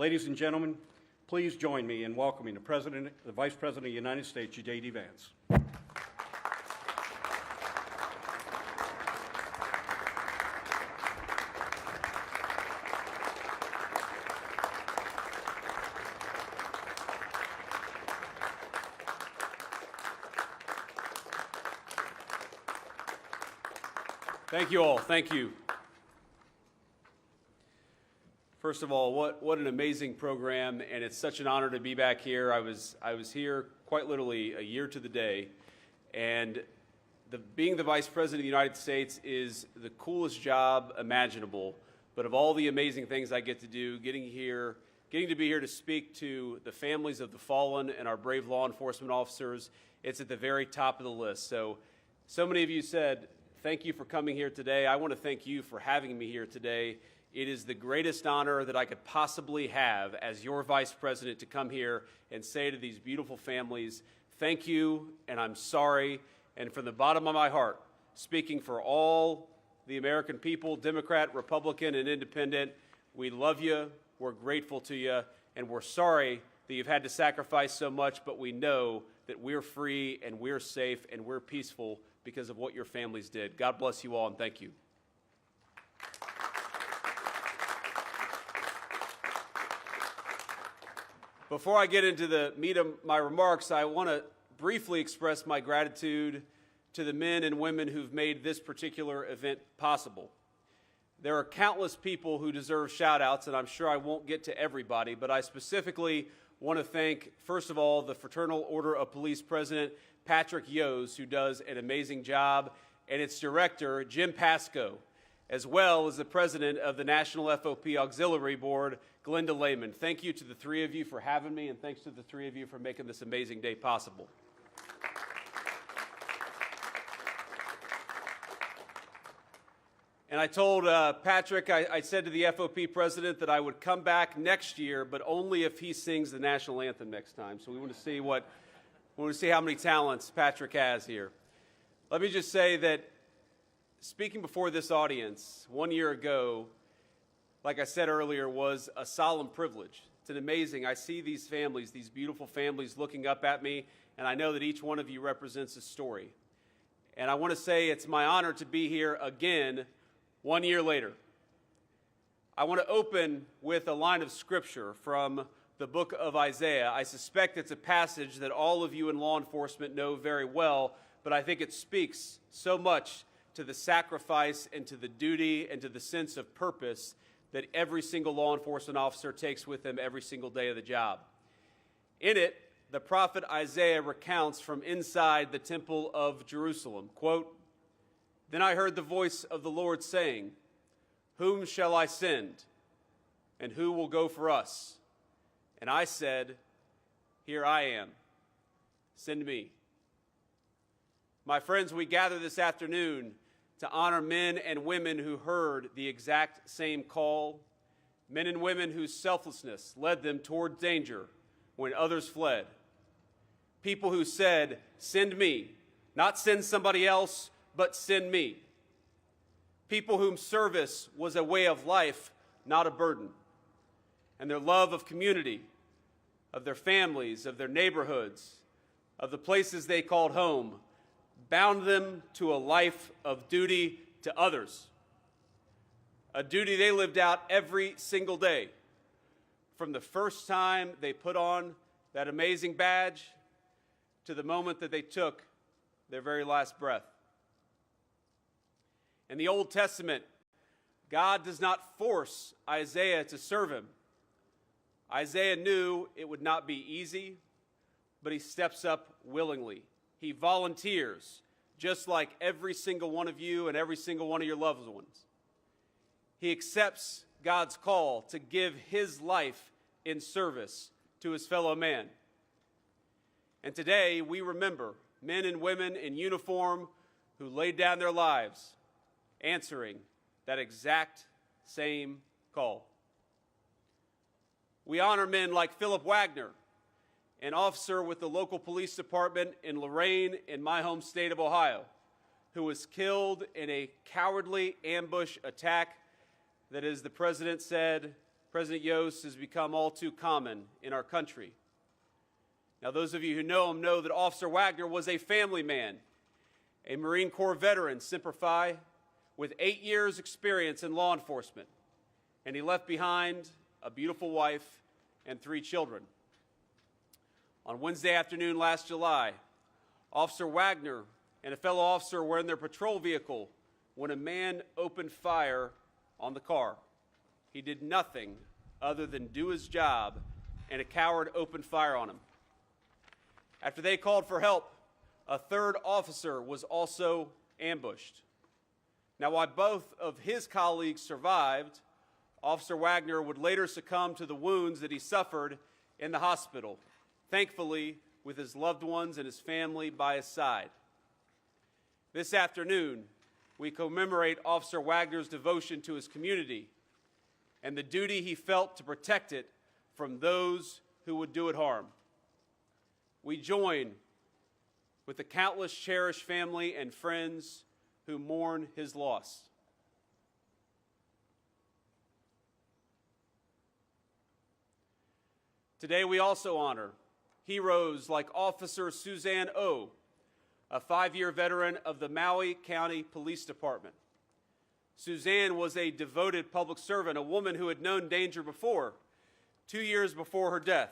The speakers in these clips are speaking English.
Ladies and gentlemen, please join me in welcoming the Vice President of the United States, JD Vance. Thank you all. Thank you. First of all, what an amazing program, and it's such an honor to be back here. I was here quite literally a year to the day, and being the Vice President of the United States is the coolest job imaginable. But of all the amazing things I get to do, getting to be here to speak to the families of the fallen and our brave law enforcement officers, it's at the very top of the list. So many of you said, thank you for coming here today. I want to thank you for having me here today. It is the greatest honor that I could possibly have as your Vice President to come here and say to these beautiful families, thank you, and I'm sorry. And from the bottom of my heart, speaking for all the American people, Democrat, Republican, and Independent, we love you, we're grateful to you, and we're sorry that you've had to sacrifice so much, but we know that we're free and we're safe and we're peaceful because of what your families did. God bless you all, and thank you. Before I get into the meat of my remarks, I want to briefly express my gratitude to the men and women who've made this particular event possible. There are countless people who deserve shout-outs, and I'm sure I won't get to everybody, but I specifically want to thank, first of all, the Fraternal Order of Police President Patrick Yose, who does an amazing job, and its director, Jim Pasco, as well as the president of the National FOP Auxiliary Board, Glenda Lehman. Thank you to the three of you for having me, and thanks to the three of you for making this amazing day possible. And I told Patrick, I said to the FOP president that I would come back next year, but only if he sings the national anthem next time. So we want to see how many talents Patrick has here. Let me just say that speaking before this audience 1 year ago, like I said earlier, was a solemn privilege. It's an amazing. I see these families, these beautiful families looking up at me, and I know that each one of you represents a story. And I want to say it's my honor to be here again 1 year later. I want to open with a line of scripture from the book of Isaiah. I suspect it's a passage that all of you in law enforcement know very well, but I think it speaks so much to the sacrifice and to the duty and to the sense of purpose that every single law enforcement officer takes with them every single day of the job. In it, the prophet Isaiah recounts from inside the temple of Jerusalem, quote, "Then I heard the voice of the Lord saying, 'Whom shall I send? And who will go for us?' And I said, 'Here I am. Send me.'" My friends, we gather this afternoon to honor men and women who heard the exact same call, men and women whose selflessness led them toward danger when others fled. People who said, "Send me," not send somebody else, but send me. People whom service was a way of life, not a burden. And their love of community, of their families, of their neighborhoods, of the places they called home, bound them to a life of duty to others. A duty they lived out every single day, from the first time they put on that amazing badge to the moment that they took their very last breath. In the Old Testament, God does not force Isaiah to serve him. Isaiah knew it would not be easy, but he steps up willingly. He volunteers, just like every single one of you and every single one of your loved ones. He accepts God's call to give his life in service to his fellow man. And today we remember men and women in uniform who laid down their lives answering that exact same call. We honor men like Philip Wagner, an officer with the local police department in Lorain in my home state of Ohio, who was killed in a cowardly ambush attack that, as the president said, President Yost has become all too common in our country. Now, those of you who know him know that Officer Wagner was a family man, a Marine Corps veteran, Semper Fi, with 8 years' experience in law enforcement, and he left behind a beautiful wife and 3 children. On Wednesday afternoon last July, Officer Wagner and a fellow officer were in their patrol vehicle when a man opened fire on the car. He did nothing other than do his job, and a coward opened fire on him. After they called for help, a 3rd officer was also ambushed. Now, while both of his colleagues survived, Officer Wagner would later succumb to the wounds that he suffered in the hospital, thankfully with his loved ones and his family by his side. This afternoon, we commemorate Officer Wagner's devotion to his community and the duty he felt to protect it from those who would do it harm. We join with the countless cherished family and friends who mourn his loss. Today we also honor heroes like Officer Suzanne O, a 5-year veteran of the Maui County Police Department. Suzanne was a devoted public servant, a woman who had known danger before, 2 years before her death.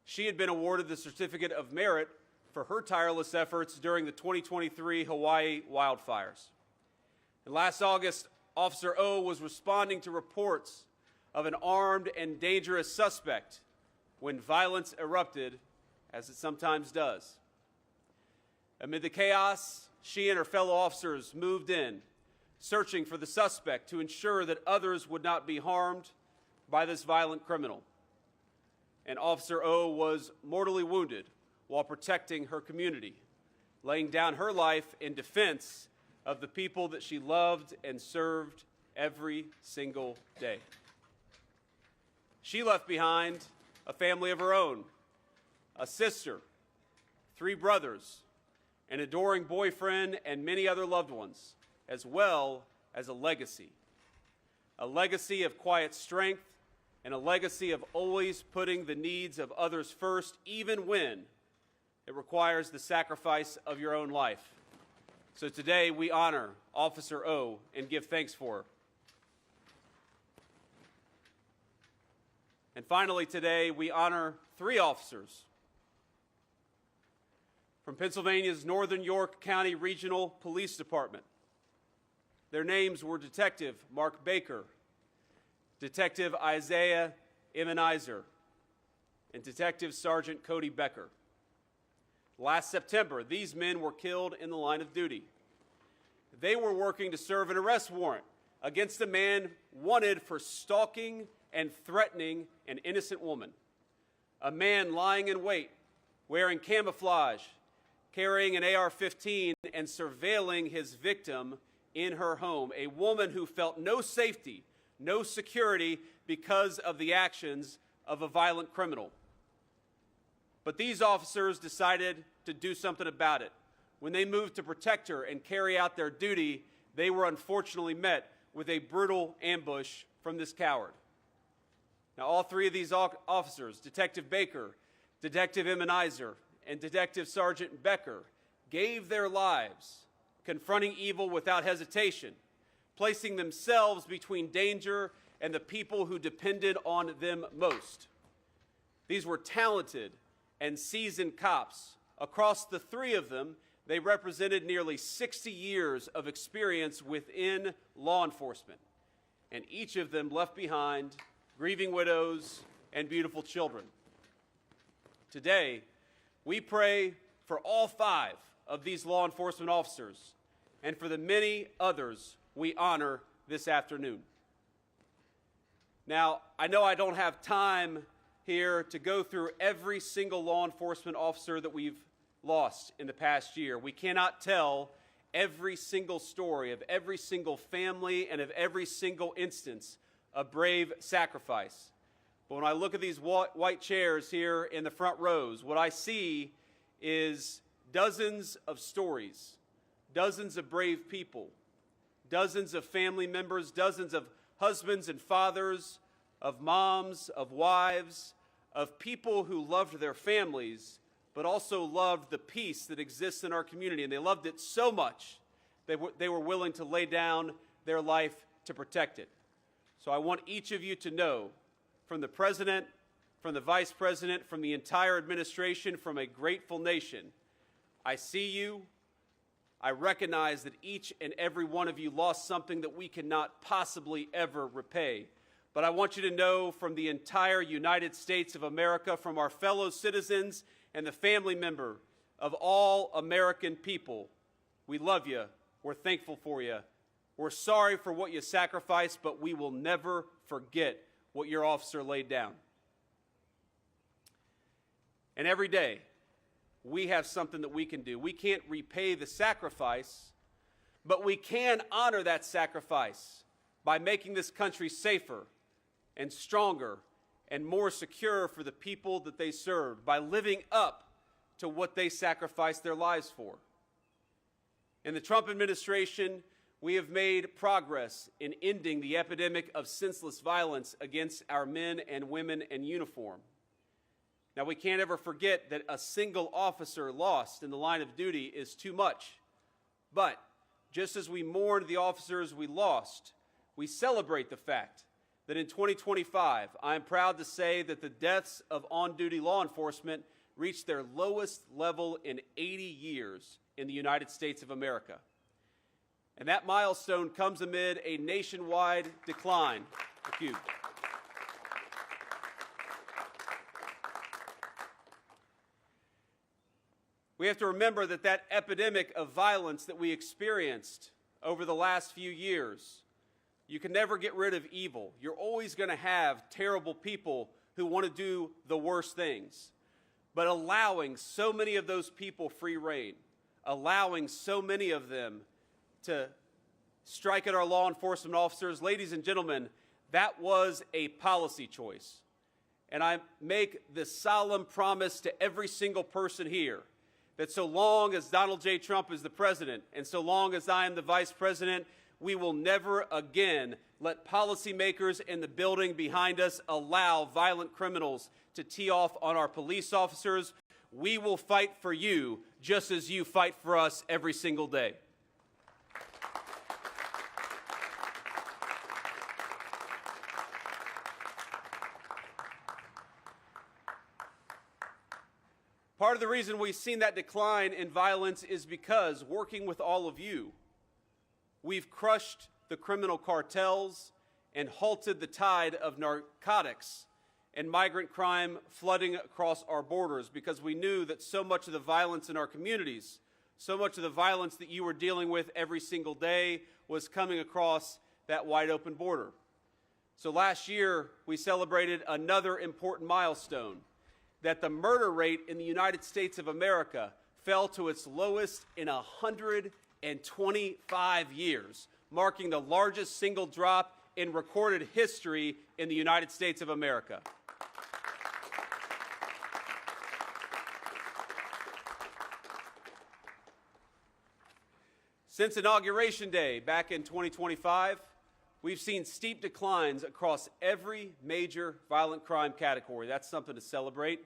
She had been awarded the Certificate of Merit for her tireless efforts during the 2023 Hawaii wildfires. And last August, Officer O was responding to reports of an armed and dangerous suspect when violence erupted, as it sometimes does. Amid the chaos, she and her fellow officers moved in, searching for the suspect to ensure that others would not be harmed by this violent criminal. And Officer O was mortally wounded while protecting her community, laying down her life in defense of the people that she loved and served every single day. She left behind a family of her own, a sister, 3 brothers, an adoring boyfriend, and many other loved ones, as well as a legacy of quiet strength, and a legacy of always putting the needs of others first, even when it requires the sacrifice of your own life. So today we honor Officer O and give thanks for her. And finally today we honor 3 officers from Pennsylvania's Northern York County Regional Police Department. Their names were Detective Mark Baker, Detective Isaiah Immunizer, and Detective Sergeant Cody Becker. Last September, these men were killed in the line of duty. They were working to serve an arrest warrant against a man wanted for stalking and threatening an innocent woman. A man lying in wait, wearing camouflage, carrying an AR-15, and surveilling his victim in her home. A woman who felt no safety, no security because of the actions of a violent criminal. But these officers decided to do something about it. When they moved to protect her and carry out their duty, they were unfortunately met with a brutal ambush from this coward. Now, all 3 of these officers, Detective Baker, Detective Immunizer, and Detective Sergeant Becker, gave their lives confronting evil without hesitation, placing themselves between danger and the people who depended on them most. These were talented and seasoned cops. Across the 3 of them, they represented nearly 60 years of experience within law enforcement, and each of them left behind grieving widows and beautiful children. Today, we pray for all 5 of these law enforcement officers and for the many others we honor this afternoon. Now, I know I don't have time here to go through every single law enforcement officer that we've lost in the past year. We cannot tell every single story of every single family and of every single instance of brave sacrifice. But when I look at these white chairs here in the front rows, what I see is dozens of stories, dozens of brave people, dozens of family members, dozens of husbands and fathers of moms, of wives, of people who loved their families, but also loved the peace that exists in our community. And they loved it so much they were willing to lay down their life to protect it. So I want each of you to know, from the President, from the Vice President, from the entire administration, from a grateful nation, I see you. I recognize that each and every one of you lost something that we cannot possibly ever repay. But I want you to know, from the entire United States of America, from our fellow citizens and the family member of all American people, we love you. We're thankful for you. We're sorry for what you sacrificed, but we will never forget what your officer laid down. And every day, we have something that we can do. We can't repay the sacrifice, but we can honor that sacrifice by making this country safer and stronger and more secure for the people that they served, by living up to what they sacrificed their lives for. In the Trump administration, we have made progress in ending the epidemic of senseless violence against our men and women in uniform. Now, we can't ever forget that a single officer lost in the line of duty is too much. But just as we mourn the officers we lost, we celebrate the fact that in 2025, I am proud to say that the deaths of on-duty law enforcement reached their lowest level in 80 years in the United States of America. And that milestone comes amid a nationwide decline. Thank you. We have to remember that that epidemic of violence that we experienced over the last few years, you can never get rid of evil. You're always going to have terrible people who want to do the worst things. But allowing so many of those people free rein, allowing so many of them to strike at our law enforcement officers, ladies and gentlemen, that was a policy choice. And I make the solemn promise to every single person here that so long as Donald J. Trump is the president and so long as I am the vice president, we will never again let policymakers in the building behind us allow violent criminals to tee off on our police officers. We will fight for you just as you fight for us every single day. Part of the reason we've seen that decline in violence is because, working with all of you, we've crushed the criminal cartels and halted the tide of narcotics and migrant crime flooding across our borders, because we knew that so much of the violence in our communities, so much of the violence that you were dealing with every single day was coming across that wide open border. So last year, we celebrated another important milestone, that the murder rate in the United States of America fell to its lowest in 125 years, marking the largest single drop in recorded history in the United States of America. Since Inauguration Day back in 2025, we've seen steep declines across every major violent crime category. That's something to celebrate.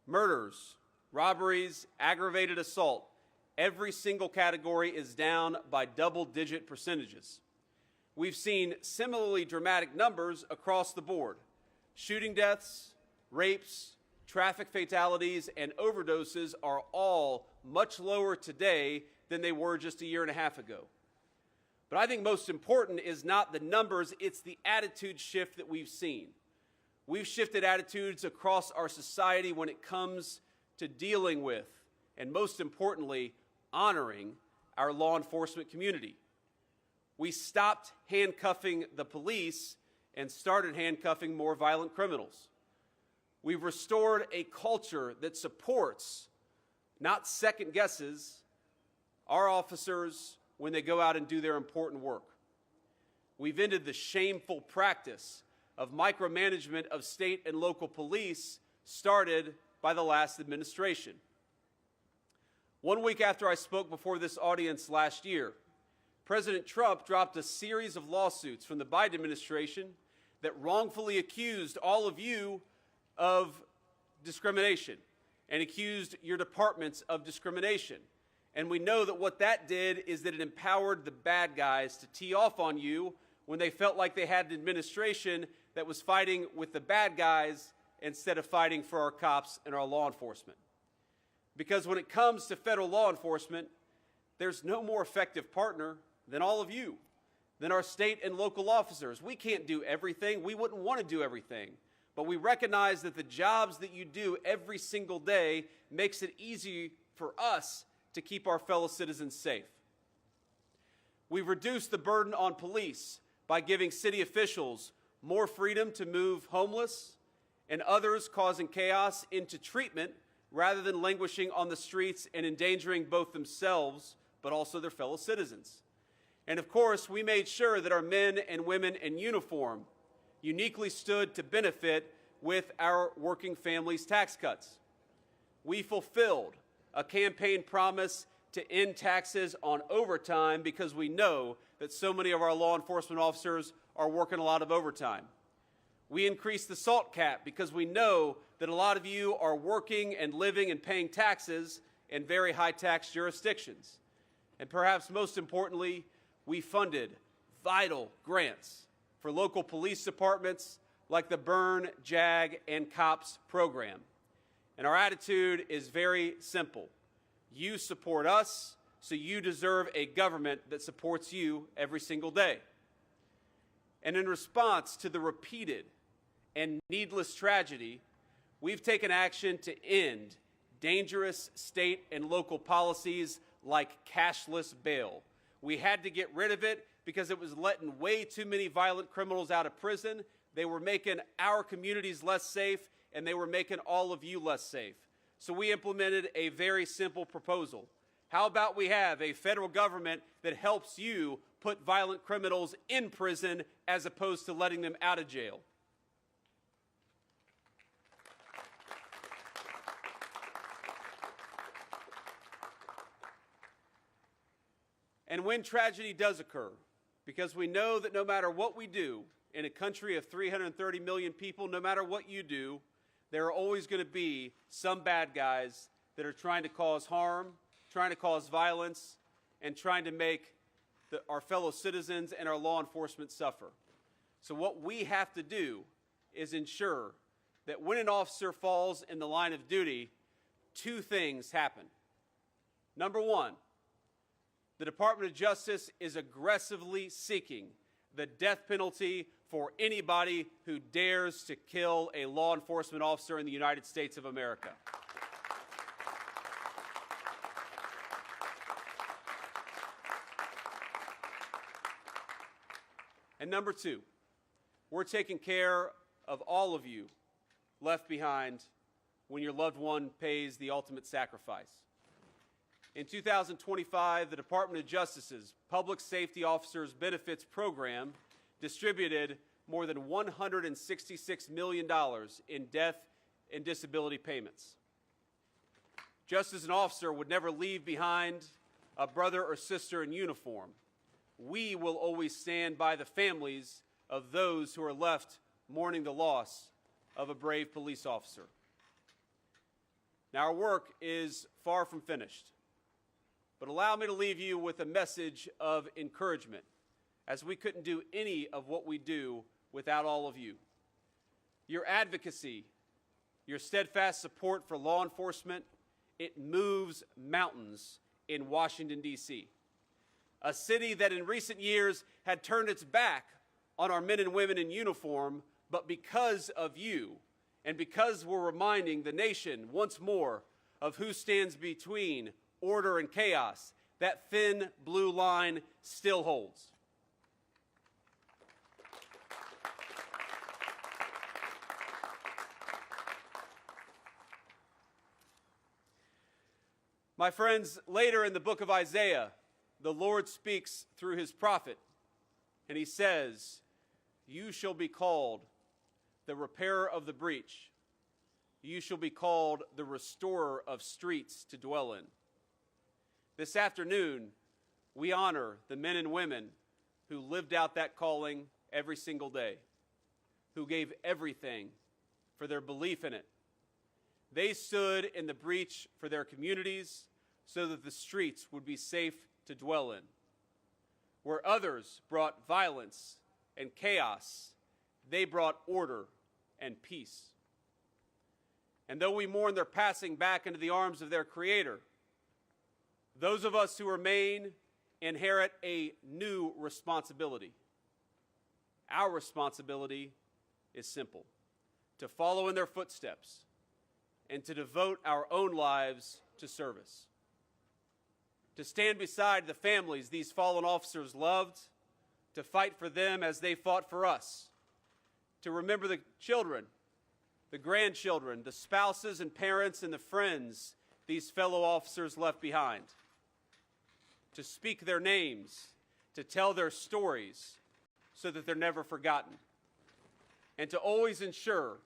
Murders, robberies, aggravated assault, every single category is down by double-digit percentages. We've seen similarly dramatic numbers across the board. Shooting deaths, rapes, traffic fatalities, and overdoses are all much lower today than they were just a year and a half ago. But I think most important is not the numbers, it's the attitude shift that we've seen. We've shifted attitudes across our society when it comes to dealing with, and most importantly, honoring our law enforcement community. We stopped handcuffing the police and started handcuffing more violent criminals. We've restored a culture that supports, not second guesses, our officers when they go out and do their important work. We've ended the shameful practice of micromanagement of state and local police started by the last administration. 1 week after I spoke before this audience last year, President Trump dropped a series of lawsuits from the Biden administration that wrongfully accused all of you of discrimination and accused your departments of discrimination. And we know that what that did is that it empowered the bad guys to tee off on you when they felt like they had an administration that was fighting with the bad guys instead of fighting for our cops and our law enforcement. Because when it comes to federal law enforcement, there's no more effective partner than all of you, than our state and local officers. We can't do everything. We wouldn't want to do everything. But we recognize that the jobs that you do every single day makes it easy for us to keep our fellow citizens safe. We've reduced the burden on police by giving city officials more freedom to move homeless and others causing chaos into treatment rather than languishing on the streets and endangering both themselves but also their fellow citizens. And of course, we made sure that our men and women in uniform uniquely stood to benefit with our working families' tax cuts. We fulfilled a campaign promise to end taxes on overtime because we know that so many of our law enforcement officers are working a lot of overtime. We increased the SALT cap because we know that a lot of you are working and living and paying taxes in very high tax jurisdictions. And perhaps most importantly, we funded vital grants for local police departments like the Burn, JAG, and COPS program. And our attitude is very simple. You support us, so you deserve a government that supports you every single day. And in response to the repeated and needless tragedy, we've taken action to end dangerous state and local policies like cashless bail. We had to get rid of it because it was letting way too many violent criminals out of prison. They were making our communities less safe, and they were making all of you less safe. So we implemented a very simple proposal. How about we have a federal government that helps you put violent criminals in prison as opposed to letting them out of jail? And when tragedy does occur, because we know that no matter what we do in a country of 330 million people, no matter what you do, there are always going to be some bad guys that are trying to cause harm, trying to cause violence, and trying to make our fellow citizens and our law enforcement suffer. So what we have to do is ensure that when an officer falls in the line of duty, two things happen. Number one, the Department of Justice is aggressively seeking the death penalty for anybody who dares to kill a law enforcement officer in the United States of America. And number two, we're taking care of all of you left behind when your loved one pays the ultimate sacrifice. In 2025, the Department of Justice's Public Safety Officers Benefits Program distributed more than $166 million in death and disability payments. Just as an officer would never leave behind a brother or sister in uniform, we will always stand by the families of those who are left mourning the loss of a brave police officer. Now, our work is far from finished. But allow me to leave you with a message of encouragement, as we couldn't do any of what we do without all of you. Your advocacy, your steadfast support for law enforcement, it moves mountains in Washington, D.C., a city that in recent years had turned its back on our men and women in uniform, but because of you, and because we're reminding the nation once more of who stands between order and chaos, that thin blue line still holds. My friends, later in the book of Isaiah, the Lord speaks through his prophet, and he says, "You shall be called the repairer of the breach. You shall be called the restorer of streets to dwell in." This afternoon, we honor the men and women who lived out that calling every single day. who gave everything for their belief in it. They stood in the breach for their communities so that the streets would be safe to dwell in. Where others brought violence and chaos, they brought order and peace. And though we mourn their passing back into the arms of their Creator, those of us who remain inherit a new responsibility. Our responsibility is simple: to follow in their footsteps and to devote our own lives to service. To stand beside the families these fallen officers loved, to fight for them as they fought for us, to remember the children, the grandchildren, the spouses and parents and the friends these fellow officers left behind, to speak their names, to tell their stories so that they're never forgotten, and to always ensure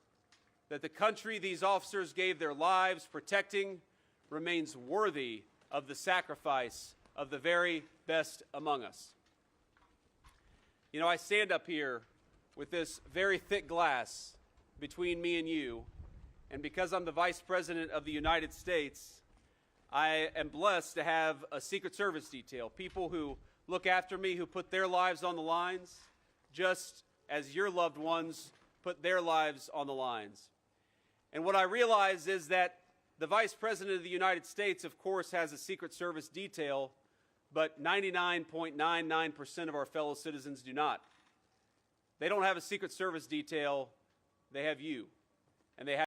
that the country these officers gave their lives protecting remains worthy of the sacrifice of the very best among us. You know, I stand up here with this very thick glass between me and you, and because I'm the Vice President of the United States, I am blessed to have a Secret Service detail, people who look after me, who put their lives on the lines, just as your loved ones put their lives on the lines. And what I realize is that the Vice President of the United States, of course, has a Secret Service detail, but 99.99% of our fellow citizens do not. They don't have a Secret Service detail, they have you, and they have